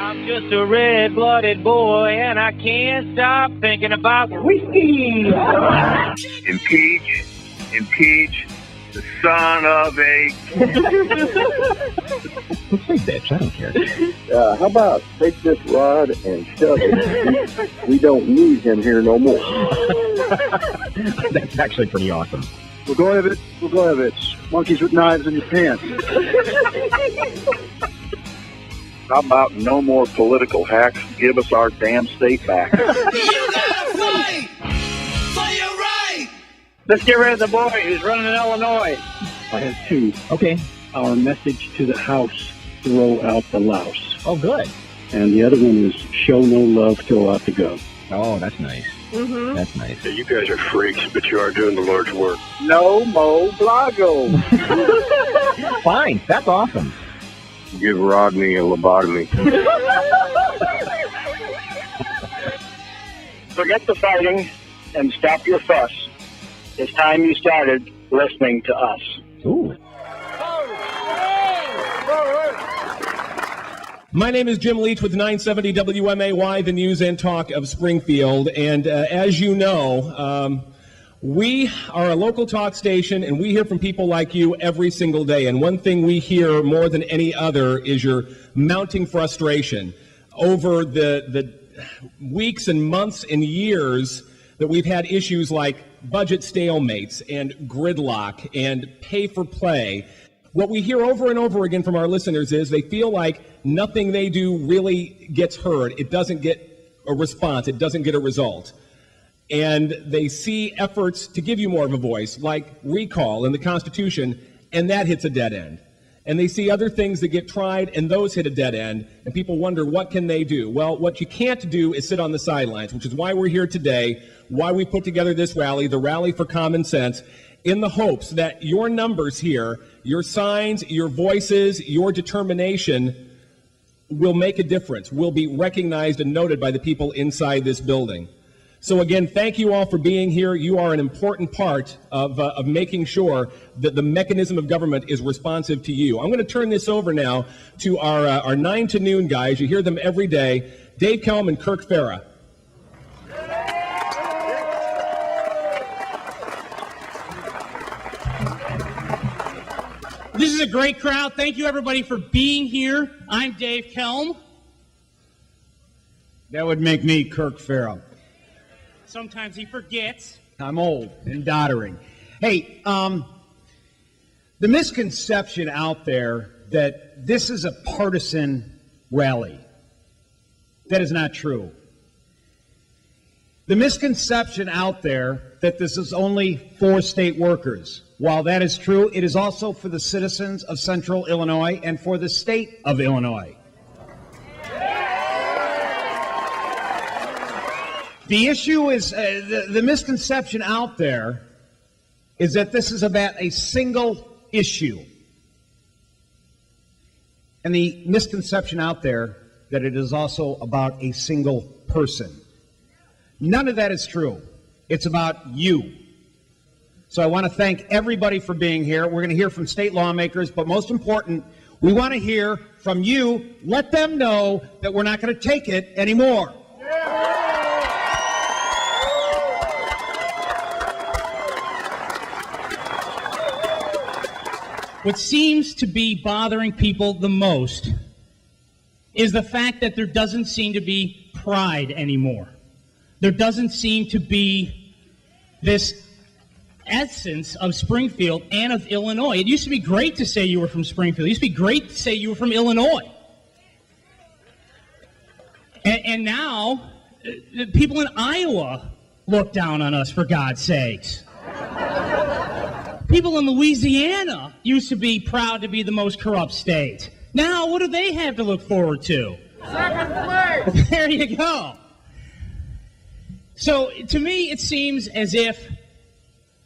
I'm just a red-blooded boy, and I can't stop thinking about whiskey. Impeach the son of a... Say bitch, I don't care. How about take this rod and shove it? We don't need him here no more. That's actually pretty awesome. Blagojevich, monkeys with knives in your pants. How about no more political hacks? Give us our damn state back. You gotta fight for your right. Let's get rid of the boy who's running in Illinois. I have two. Okay. Our message to the House, throw out the louse. Oh, good. And the other one is show no love, throw out the gun. Oh, that's nice. Mm-hmm. That's nice. Yeah, you guys are freaks, but you are doing the Lord's work. No mo blago. Fine. That's awesome. Give Rodney a lobotomy. Forget the fighting and stop your fuss. It's time you started listening to us. Ooh. My name is Jim Leach with 970 WMAY, the news and talk of Springfield. And as you know, we are a local talk station, and we hear from people like you every single day. And one thing we hear more than any other is your mounting frustration over the weeks and months and years that we've had issues like budget stalemates and gridlock and pay for play. What we hear over and over again from our listeners is they feel like nothing they do really gets heard. It doesn't get a response. It doesn't get a result. And they see efforts to give you more of a voice, like recall in the Constitution, and that hits a dead end. And they see other things that get tried, and those hit a dead end, and people wonder, what can they do? Well, what you can't do is sit on the sidelines, which is why we're here today, why we put together this rally, the Rally for Common Sense, in the hopes that your numbers here, your signs, your voices, your determination will make a difference, will be recognized and noted by the people inside this building. So again, thank you all for being here. You are an important part of making sure that the mechanism of government is responsive to you. I'm going to turn this over now to our 9 to noon guys. You hear them every day, Dave Kelm and Kirk Farah. This is a great crowd. Thank you, everybody, for being here. I'm Dave Kelm. That would make me Kirk Farah. Sometimes he forgets. I'm old and doddering. Hey, the misconception out there that this is a partisan rally, that is not true. The misconception out there that this is only for state workers, while that is true, it is also for the citizens of Central Illinois and for the state of Illinois. The issue is, the misconception out there is that this is about a single issue. And the misconception out there that it is also about a single person. None of that is true. It's about you. So I want to thank everybody for being here. We're going to hear from state lawmakers, but most important, we want to hear from you. Let them know that we're not going to take it anymore. What seems to be bothering people the most is the fact that there doesn't seem to be pride anymore. There doesn't seem to be this essence of Springfield and of Illinois. It used to be great to say you were from Springfield. It used to be great to say you were from Illinois. And now, people in Iowa look down on us, for God's sakes. People in Louisiana used to be proud to be the most corrupt state. Now, what do they have to look forward to? Second place. There you go. So, to me, it seems as if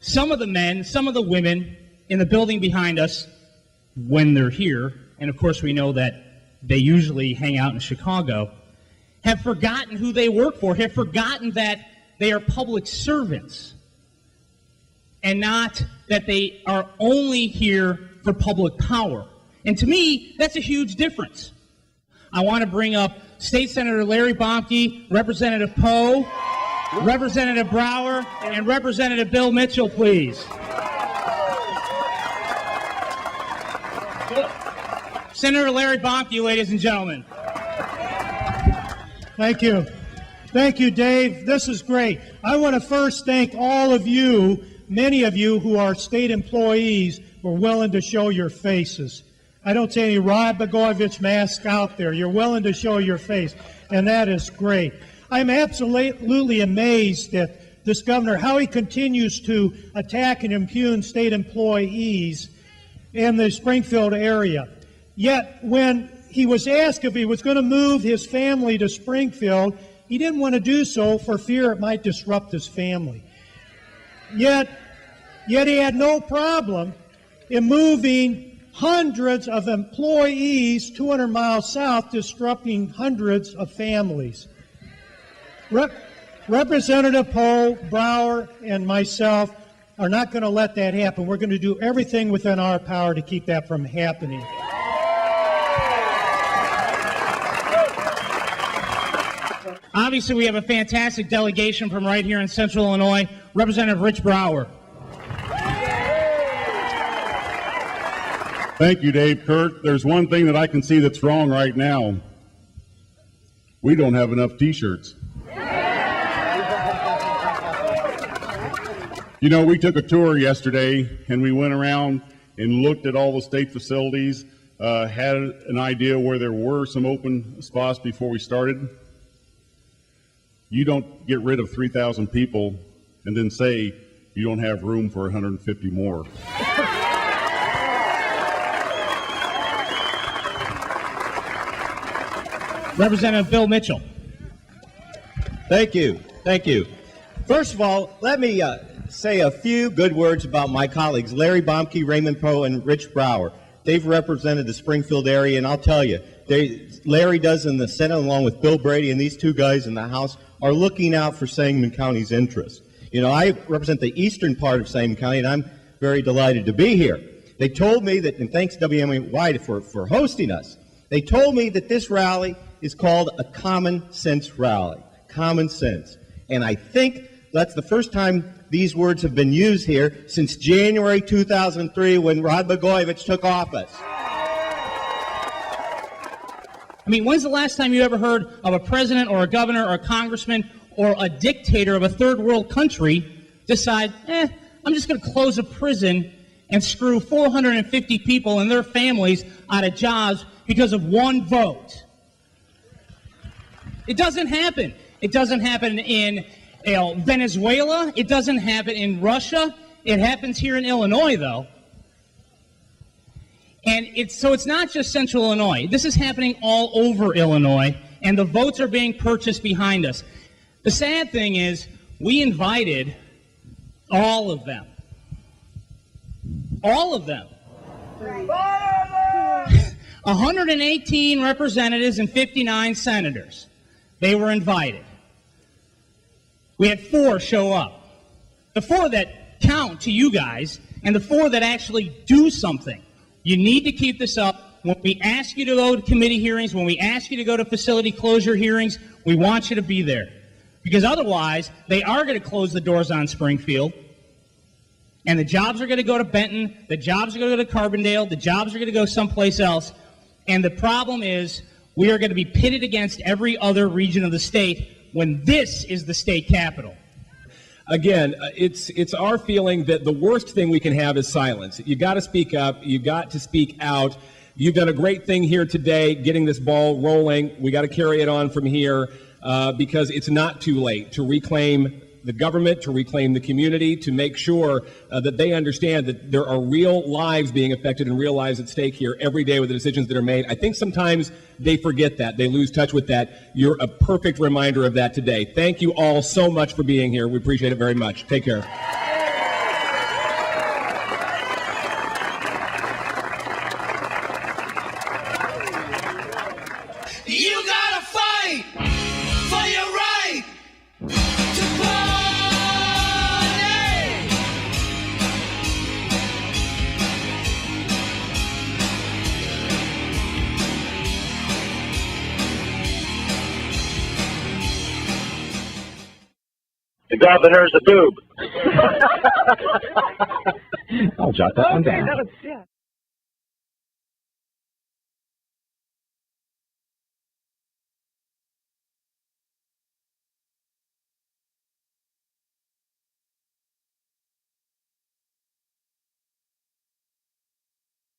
some of the men, some of the women in the building behind us, when they're here, and of course we know that they usually hang out in Chicago, have forgotten who they work for, have forgotten that they are public servants, and not that they are only here for public power. And to me, that's a huge difference. I want to bring up State Senator Larry Bomke, Representative Poe, Representative Brower, and Representative Bill Mitchell, please. Senator Larry Bomke, ladies and gentlemen. Thank you. Thank you, Dave. This is great. I want to first thank all of you, many of you who are state employees, who are willing to show your faces. I don't see any Rod Blagojevich mask out there. You're willing to show your face, and that is great. I'm absolutely amazed at this governor, how he continues to attack and impugn state employees in the Springfield area. Yet, when he was asked if he was going to move his family to Springfield, he didn't want to do so for fear it might disrupt his family. Yet he had no problem in moving hundreds of employees 200 miles south, disrupting hundreds of families. Representative Poe, Brower, and myself are not going to let that happen. We're going to do everything within our power to keep that from happening. Obviously, we have a fantastic delegation from right here in Central Illinois. Representative Rich Brower. Thank you, Dave. Kurt, there's one thing that I can see that's wrong right now. We don't have enough T-shirts. You know, we took a tour yesterday, and we went around and looked at all the state facilities, had an idea where there were some open spots before we started. You don't get rid of 3,000 people and then say you don't have room for 150 more. Representative Bill Mitchell. Thank you. Thank you. First of all, let me say a few good words about my colleagues, Larry Bomke, Raymond Poe, and Rich Brower. They've represented the Springfield area, and I'll tell you, Larry does in the Senate along with Bill Brady, and these two guys in the House are looking out for Sangamon County's interests. You know, I represent the eastern part of Sangamon County, and I'm very delighted to be here. They told me that, and thanks WMAY for hosting us, they told me that this rally is called a common sense rally. Common sense. And I think that's the first time these words have been used here since January 2003 when Rod Blagojevich took office. I mean, when's the last time you ever heard of a president or a governor or a congressman or a dictator of a third world country decide, I'm just going to close a prison and screw 450 people and their families out of jobs because of one vote? It doesn't happen. It doesn't happen in Venezuela. It doesn't happen in Russia. It happens here in Illinois, though. And it's not just Central Illinois. This is happening all over Illinois, and the votes are being purchased behind us. The sad thing is we invited all of them. All of them. 118 representatives and 59 senators. They were invited. We had 4 show up. The 4 that count to you guys, and the 4 that actually do something. You need to keep this up. When we ask you to go to committee hearings, when we ask you to go to facility closure hearings, we want you to be there. Because otherwise, they are going to close the doors on Springfield, and the jobs are going to go to Benton, the jobs are going to go to Carbondale, the jobs are going to go someplace else. And the problem is we are going to be pitted against every other region of the state when this is the state capital. Again, it's our feeling that the worst thing we can have is silence. You got to speak up. You got to speak out. You've done a great thing here today, getting this ball rolling. We got to carry it on from here because it's not too late to reclaim the government, to reclaim the community, to make sure that they understand that there are real lives being affected and real lives at stake here every day with the decisions that are made. I think sometimes they forget that. They lose touch with that. You're a perfect reminder of that today. Thank you all so much for being here. We appreciate it very much. Take care. You gotta fight for your right to party. The governor's a boob. I'll jot that one down.